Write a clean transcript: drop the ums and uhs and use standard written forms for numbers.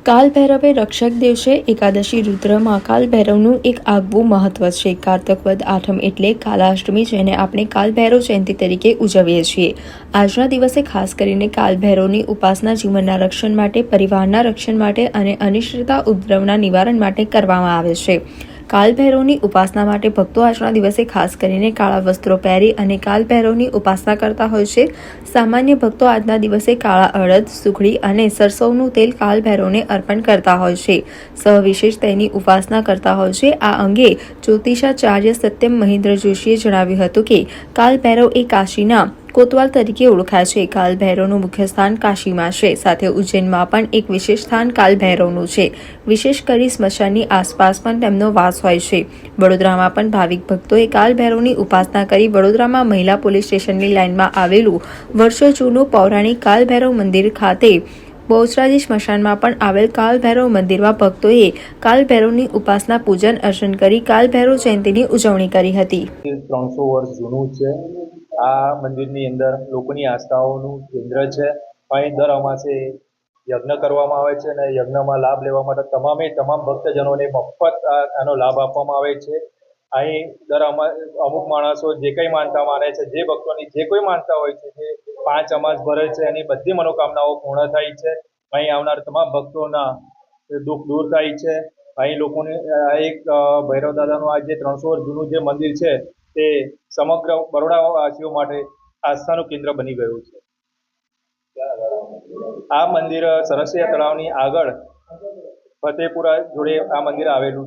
કાલ ભૈરવે રક્ષક દેવ છે. એકાદશી રુદ્રમાં કાલ ભૈરવનું એક આગવું મહત્વ છે. કારતક વદ આઠમ એટલે કાલાષ્ટમી, જેને આપણે કાલ ભૈરવ જયંતિ તરીકે ઉજવીએ છીએ. આજના દિવસે ખાસ કરીને કાલ ભૈરવની ઉપાસના જીવનના રક્ષણ માટે, પરિવારના રક્ષણ માટે અને અનિષ્ટતા ઉપદ્રવના નિવારણ માટે કરવામાં આવે છે. કાલ ભૈરવની ઉપાસના માટે ભક્તો આજના દિવસે ખાસ કરીને કાળા વસ્ત્રો પહેરી અને કાલ ભૈરવની ઉપાસના કરતા હોય છે. સામાન્ય ભક્તો આજના દિવસે કાળા અડદ, સુખડી અને સરસવનું તેલ કાલ ભૈરવને અર્પણ કરતા હોય છે. સવિશેષ તેની ઉપાસના કરતા હોય છે. આ અંગે જ્યોતિષાચાર્ય સત્યમ મહેન્દ્ર જોશીએ જણાવ્યું હતું કે કાલ ભૈરવ એ કાશીના કોતવાલ તરીકે ઓળખાય છે. કાલ ભૈરવનું મુખ્ય સ્થાન કાશીમાં છે. સાથે ઉજ્જૈનમાં પણ એક વિશેષ સ્થાન કાલ ભૈરવનું છે. વિશેષ કરી સ્મશાનની આસપાસ પણ તેમનો વાસ હોય છે. વડોદરામાં પણ ભાવિક ભક્તોએ કાલ ભૈરવની ઉપાસના કરી. વડોદરામાં મહિલા પોલીસ સ્ટેશનની લાઇનમાં આવેલું વર્ષો જૂનું પૌરાણિક કાલ ભૈરવ મંદિર ખાતે બહુચરાજી સ્મશાનમાં પણ આવેલ કાલ ભૈરવ મંદિરમાં ભક્તોએ કાલ ભૈરવની ઉપાસના, પૂજન અર્ચન કરી કાલ ભૈરવ જયંતિની ઉજવણી કરી હતી. 300 વર્ષ જૂનું છે. આ મંદિરની અંદર લોકોની આસ્થાઓનું કેન્દ્ર છે. અહીં દર અમાસે યજ્ઞ કરવામાં આવે છે અને યજ્ઞમાં લાભ લેવા માટે તમામ ભક્તજનોને મફત આનો લાભ આપવામાં આવે છે. અહીં અમુક માણસો જે કંઈ માનતા માને છે, જે ભક્તોની જે કોઈ માનતા હોય છે, જે 5 અમાસ ભરે છે, એની બધી મનોકામનાઓ પૂર્ણ થાય છે. અહીં આવનાર તમામ ભક્તોના દુઃખ દૂર થાય છે. અહીં લોકોને એક ભૈરવ દાદાનું આ જે 300 વર્ષ જૂનું જે મંદિર છે તે સમગ્ર બરોડાવાસીઓ માટે આસ્થાનું કેન્દ્ર બની ગયું છે. આ મંદિર સરસિયા તળાવની આગળ ફતેપુરા જોડે આ મંદિર આવેલું છે.